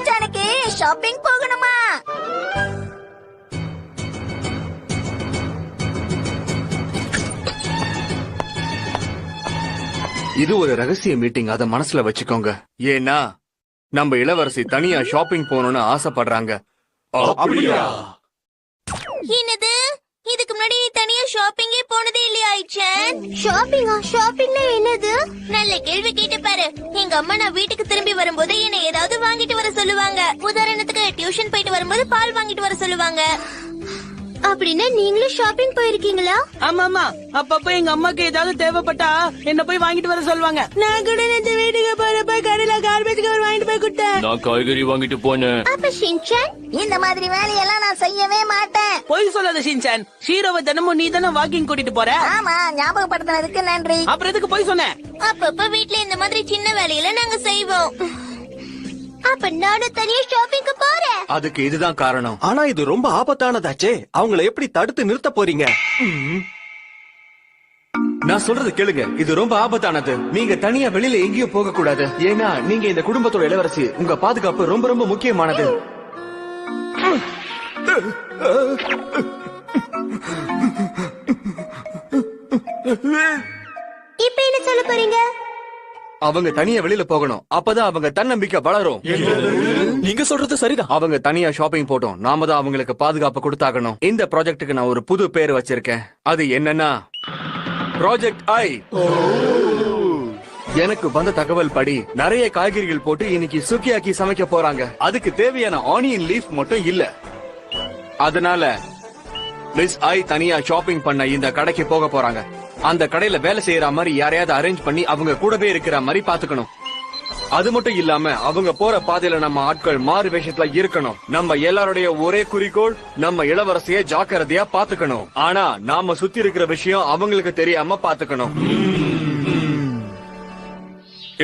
ஷின்சானுக்கு shopping போகணுமா? இது ஒரு ரகசிய மீட்டிங், அத மனசுல வச்சுக்கோங்க. ஏன்னா நம்ம இளவரசி தனியா ஷாப்பிங் போகணும்னு ஆசைப்படுறாங்க. அப்படியா? என்னது? இதுக்கு முன்னாடி தனியா ஷாப்பிங்கே போனதே இல்லையா ஐச்சன்? ஷாப்பிங்னா என்னது? நல்ல கேள்வி கேட்டு பாரு. எங்க அம்மா நான் வீட்டுக்கு திரும்பி வரும்போது என்ன ஏதாவது வாங்கிட்டு வர சொல்லுவாங்க. உதாரணத்துக்கு டியூஷன் போயிட்டு வரும்போது பால் வாங்கிட்டு வர சொல்லுவாங்க. அப்படின்னா நீங்களும் ஷாப்பிங் போயிருக்கீங்களா? ஆமா, அப்பப்ப எங்க அம்மாக்கு ஏதாவது தேவைப்பட்டா என்ன போய் வாங்கிட்டு வர சொல்லுவாங்க. நான் கூட இந்த வீட்டுக்கு போறப்ப கடையில கார்பேஜ் கவர் வாங்கிட்டு போய் கொடுத்தேன். நான் காய்கறி வாங்கிட்டு போனேன். அப்ப ஷின்சான் இந்த மாதிரி வேலையெல்லாம் நான் செய்யவே மாட்டேன். பொய் சொல்லாத ஷின்சான். ஷீரோவை தினமும் நீ தானே வாக்கிங் கூட்டிட்டு போற. ஆமா, ஞாபகப்படுத்தினதுக்கு நன்றி. அப்புறம் எதுக்கு பொய் சொன்ன? அப்பப்ப வீட்ல இந்த மாதிரி சின்ன வேலையில நாங்க செய்வோம். அப்ப நானும் தனியா ஷாப்பிங்க்கு போறேன். அதுக்கு இதுதான் காரணம். ஆனா இது ரொம்ப ஆபத்தானதாச்சே. அவங்கள எப்படி தடுத்து நிறுத்த போறீங்க? நான் சொல்றது கேளுங்க, இது ரொம்ப ஆபத்தானது. நீங்க தனியா வெளியில எங்கேயும் போக கூடாது. ஏன்னா நீங்க இந்த குடும்பத்தோட இளவரசி. உங்க பாதுகாப்பு ரொம்ப ரொம்ப முக்கியமானது. இப்ப என்ன சொல்ல போறீங்க? அவங்க தனியா வெளியில போகணும். அப்பதான் அவங்க தன்னம்பிக்கை வளரும். நீங்க சொல்றது சரிதான். அவங்க தனியா ஷாப்பிங் போட்டோம். நாம தான் அவங்களுக்கு பாதுகாப்பு கொடுத்தாகணும். இந்த ப்ராஜெக்ட்டுக்கு நான் ஒரு புது பேர் வச்சிருக்கேன். அது என்னன்னா ப்ராஜெக்ட் ஐ. எனக்கு வந்த தகவல் படி நிறைய காய்கறிகள் போட்டு இன்னைக்கு சுக்கியாக்கி சமைக்க போறாங்க. அதுக்கு தேவையான ஆனியன் லீஃப் மட்டும் இல்ல. அதனால மிஸ் ஐ தனியா ஷாப்பிங் பண்ண இந்த கடைக்கு போக போறாங்க. அந்த கடையில வேலை செய்யற மாதிரி யாரையாவது அரேஞ்ச் பண்ணி அவங்க கூடவே இருக்கிற மாதிரி பாத்துக்கணும். அது மட்டும் இல்லாம அவங்க போற பாதையில நம்ம ஆட்கள் மாறு வேஷத்துல இருக்கணும். நம்ம எல்லாருடைய ஒரே குறிக்கோள் நம்ம இளவரசிய ஜாக்கிரதையா பாத்துக்கணும். ஆனா நாம சுத்தி இருக்கிற விஷயம் அவங்களுக்கு தெரியாம பாத்துக்கணும்.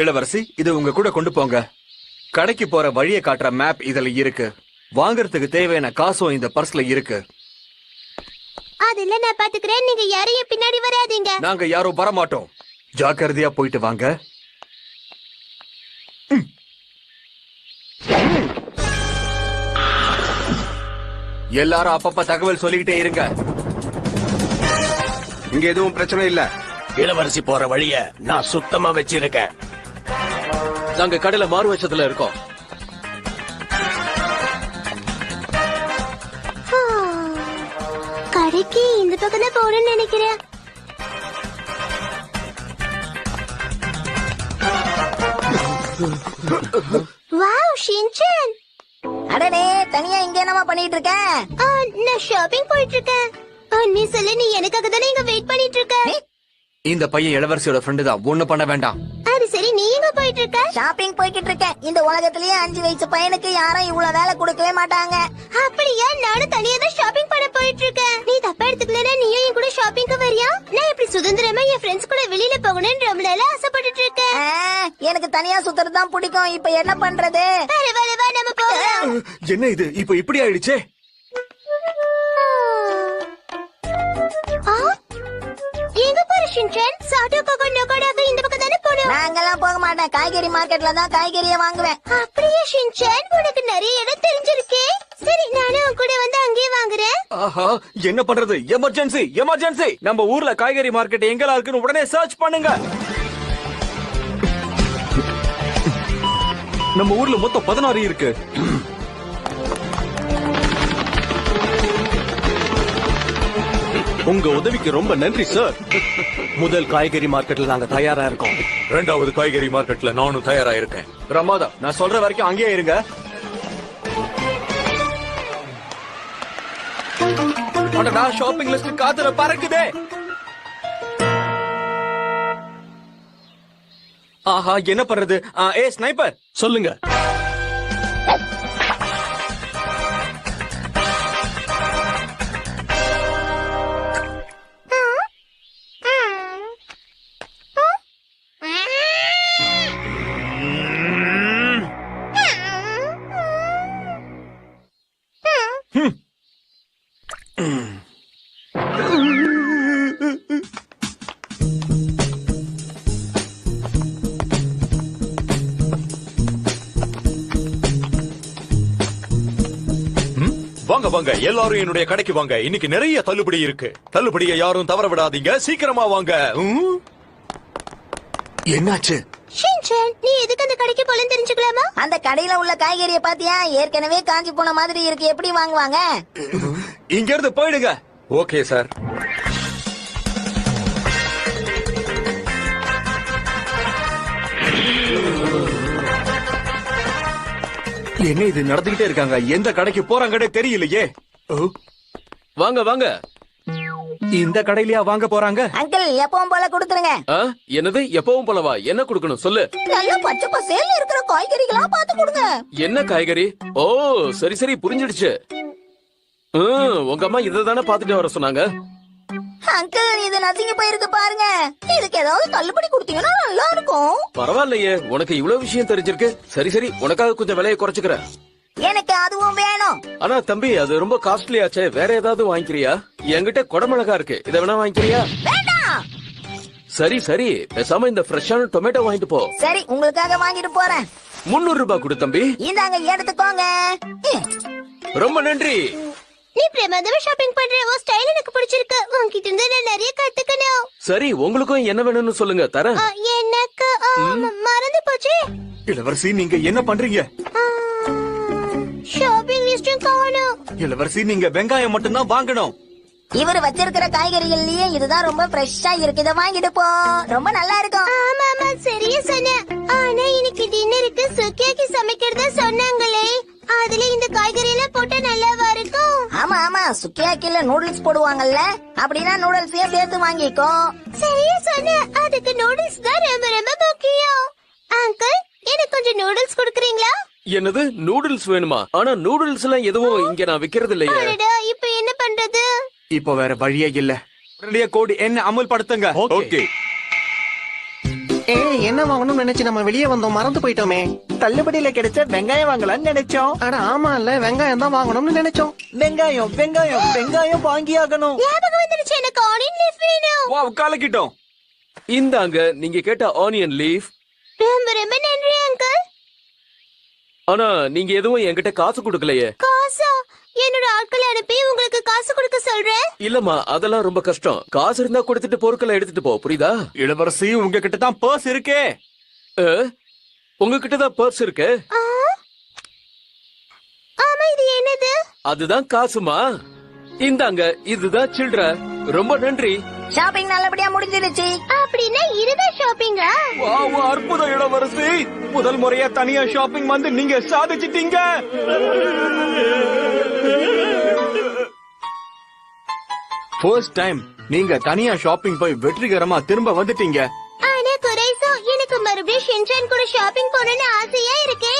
இளவரசி, இது உங்க கூட கொண்டு போங்க. கடைக்கு போற வழியை காட்டுற மேப் இதுல இருக்கு. வாங்கறதுக்கு தேவையான காசும் இந்த பர்ஸ்ல இருக்கு. அதெல்லாம் நான் பாத்துக்கிறேன். நீங்க யாரையும் பின்னாடி வராதீங்க. நாங்க யாரும் வரமாட்டோம். ஜாக்கிரதையா போயிட்டு வாங்க. எல்லாரும் அப்பப்ப தகவல் சொல்லிக்கிட்டே இருங்க. இங்க எதுவும் பிரச்சனை இல்ல. இளவரசி போற வழிய நான் சுத்தமா வச்சிருக்கேன். நாங்க கடையில மாறு வச்சத்துல இருக்கோம். கடைக்கு இந்த பக்கம் தான் போறேன்னு நினைக்கிறேன். Wow Shinchan. அடடே, தனியா இங்க என்னமா பண்ணிட்டு இருக்க? நான் ஷாப்பிங் போயிட்டு இருக்கேன். நீ சொல்லு, நீ எனக்காக தானே இங்க வெயிட் பண்ணிட்டு இருக்க? இந்த பையன் இளவரசியோட ஃப்ரெண்டு தான். ஒண்ணு பண்ண வேண்டாம். அது சரி, நீ எங்க போயிட்டு இருக்க? ஷாப்பிங் போய்கிட்டு இருக்கேன். இந்த உலகத்திலேயே 5 வயசு பையனுக்கு யாரும் இவ்வளவு வேலை கொடுக்கவே மாட்டாங்க. அப்படியா? நானும் தனியா தான் ஷாப்பிங் பண்ண போயிட்டு இருக்கேன். நீ தப்பா எடுத்துக்கலனா நீயும் என் கூட ஷாப்பிங்க்கு வரியா? நான் இப்படி சுதந்திரமா என் ஃப்ரெண்ட்ஸ் கூட வெளியில போகணும்னு ரொம்ப நாளா ஆசைப்பட்டுட்டு இருக்கேன். எனக்கு தனியா சுத்துறது தான் பிடிக்கும். இப்ப என்ன பண்றது? பரவாயில்ல, வா நம்ம போகலாம். என்ன இது இப்ப இப்படி ஆயிடுச்சே? எங்க போற ஷின்சான்? சாட்டோக்காக நோக்காடாக இந்த பக்கம் தானே போறோம். நாங்கெல்லாம் போக மாட்டேன். காய்கறி மார்க்கெட்ல தான் காய்கறியை வாங்குவேன். அப்படியே ஷின்சான், உனக்கு நிறைய இடம் தெரிஞ்சிருக்கே. சரி, நானும் உன் கூட வந்து அங்கேயே வாங்குறேன். ஆஹா, என்ன பண்றது? Emergency, emergency! நம்ம ஊர்ல காய்கறி மார்க்கெட் எங்கெல்லாம் இருக்குன்னு உடனே சர்ச் பண்ணுங்க. நம்ம ஊர்ல மொத்தம் 16 இருக்கு. உங்க உதவிக்கு ரொம்ப நன்றி சார். முதல் காய்கறி மார்க்கெட்ல நாங்க தயாரா இருக்கோம். 2வது காய்கறி மார்க்கெட்ல நானும் தயாரா இருக்கேன். பிரமாதம். நான் சொல்ற வரைக்கும் அங்கேயே இருங்க. அடடா, ஷாப்பிங் லிஸ்ட் காத்துல பறக்குதே. ஆஹா, என்ன பண்றது? ஏ ஸ்னைப்பர், சொல்லுங்க. வாங்க வாங்க எல்லாரும் என்னுடைய கடைக்கு வாங்க. இன்னைக்கு நிறைய தள்ளுபடி இருக்கு. தள்ளுபடியை யாரும் தவற விடாதீங்க. சீக்கிரமா வாங்க. என்னாச்சு? ஷின்சான், நீ எதுக்கு அந்த கடைக்கு போலன்னு தெரிஞ்சுக்கலாமா? அந்த கடையில உள்ள காய்கறிய பாத்தியா? ஏற்கனவே காஞ்சி போன மாதிரி இருக்கு. எப்படி வாங்குவாங்க? இங்க இருந்து போயிடுங்க. Okay sir. என்ன இது நடந்துகிட்டே இருக்காங்க? எந்த கடைக்கு போறாங்கன்னே தெரியலையே. வாங்க வாங்க. இந்த கடையிலயா வாங்க போறாங்க? அங்கிள் எப்பவும் போல கொடுத்துருங்க. ஆ, என்னது எப்பவும் போலவா? என்ன கொடுக்கணும் சொல்லு. நல்ல பச்சை பசேல்னு இருக்கிற காய்கறிகளா பார்த்து கொடுங்க. என்ன காய்கறி? ஓ சரி சரி புரிஞ்சிடுச்சு. உங்க அம்மா இதை தானே பாத்துட்டு வர சொன்னாங்க. அங்கிள் இது நசுங்கி போயிருக்கு பாருங்க. இதுக்கு ஏதாவது தள்ளுபடி கொடுத்தீங்கன்னா நல்லா இருக்கும். பரவாயில்லையே, உனக்கு இவ்வளவு விஷயம் தெரிஞ்சிருக்கு. சரி சரி, உனக்காக கொஞ்சம் விலையை குறைச்சுக்கிறேன். எனக்கு அதுவும் வேணும். ஆனா தம்பி, அது ரொம்ப காஸ்ட்லி ஆச்சே. வேற ஏதாவது வாங்கிக்கிறியா? என்கிட்ட குடமிளகா இருக்கு, இதை வேணா வாங்கிக்கிறியா? வேண்டாம். சரி சரி, பேசாம இந்த ஃப்ரெஷ்ஷான டொமேட்டோ வாங்கிட்டு போ. சரி, உங்களுக்காக வாங்கிட்டு போறேன். 300 ரூபாய் கொடு தம்பி. இந்தாங்க எடுத்துக்கோங்க. ரொம்ப நன்றி. நீ பிரமாதமா ஷாப்பிங் பண்ற. உன் ஸ்டைல் எனக்கு பிடிச்சிருக்கு. உன்கிட்ட இருந்து நான் நிறைய கத்துக்கணும். சரி, உங்களுக்கும் என்ன வேணும்னு சொல்லுங்க, தரேன். எனக்கு மறந்து போச்சு. இளவரசி, நீங்க என்ன பண்றீங்க? ஷாப்பிங் லிஸ்டும் காணோம். இளவரசி, நீங்க வெங்காயம் மட்டும்தான் வாங்கணும். இவர் வச்சிருக்கிற காய்கறிகள்லயே இதுதான் ரொம்ப ஃப்ரெஷ்ஷா இருக்கு. இதை வாங்கிட்டு போ, ரொம்ப நல்லா இருக்கும். ஆமா ஆமா, சரியா சொன்ன. ஆனா இன்னைக்கு டின்னருக்கு சுக்கியாக்கி சமைக்கிறதா சொன்னாங்களே, அதுல இந்த காய்கறி எல்லாம் போட்டா நல்லாவா இருக்கும்? ஆமா ஆமா, சுக்கியாக்கில நூடுல்ஸ் போடுவாங்கல்ல, அப்படின்னா நூடுல்ஸையும் சேர்த்து வாங்கிக்கோ. சரியா சொன்ன. அதுக்கு நூடுல்ஸ் தான் ரொம்ப ரொம்ப முக்கியம். அங்கிள், எனக்கு கொஞ்சம் நூடுல்ஸ் கொடுக்குறீங்களா? என்னது, நூடுல்ஸ் வேணுமா? ஆனா நூடுல்ஸ் எல்லாம் எதுவும் இங்க நான் விக்கிறது இல்லையே. அடடா, இப்போ என்ன பண்றது? இப்போ வேற வழியே இல்ல. உடனடியா கோடி என்ன அமல்படுத்துங்க. ஓகே. என்ன வாங்கணும்னு நினைச்சு நம்ம வெளியே வந்தோம், மறந்து போயிட்டோமே. தள்ளுபடியில கிடைச்ச வெங்காயம் வாங்கலாம்னு நினைச்சோம். அட ஆமா இல்ல, வெங்காயம் தான் வாங்கணும்னு நினைச்சோம். வெங்காயம் வெங்காயம் வெங்காயம் வாங்கி ஆகணும். ஞாபகம் வந்துருச்சு, எனக்கு ஆனியன் லீஃப் வேணும். வா, கலக்கிட்டோம். இந்தாங்க நீங்க கேட்ட ஆனியன் லீஃப். ரொம்ப ரொம்ப நன்றி அங்கிள். ஆனா நீங்க எதுவும் என்கிட்ட காசு கொடுக்கலையே. காசா? என்னோட ஆட்களை அனுப்பி உங்களுக்கு காசு கொடுக்க சொல்றேன். இல்லம்மா, அதெல்லாம் ரொம்ப கஷ்டம். காசு இருந்தா கொடுத்துட்டு பொருட்களை எடுத்துட்டு போ, புரியுதா? இளவரசி, உங்ககிட்ட தான் பர்ஸ் இருக்கே. உங்ககிட்ட தான் பர்ஸ் இருக்கு. ஆமா, இது என்னது? அதுதான் காசுமா. இந்தாங்க, இதுதான் சில்ட்ர. ரொம்ப நன்றி. ஷாப்பிங் நல்லபடியா முடிஞ்சிருச்சு. அப்படின்னா இதுதான் ஷாப்பிங்கா? வாவ், அற்புதம் இளவரசி. முதல் முறையா தனியா ஷாப்பிங் வந்து நீங்க சாதிச்சிட்டீங்க. ஃபர்ஸ்ட் டைம் நீங்க தனியா ஷாப்பிங் போய் வெற்றிகரமா திரும்ப வந்துட்டீங்க. ஆனா குறைசோ, எனக்கு மறுபடியும் ஷின்சான் கூட ஷாப்பிங் போகணும்னு ஆசையா இருக்கே.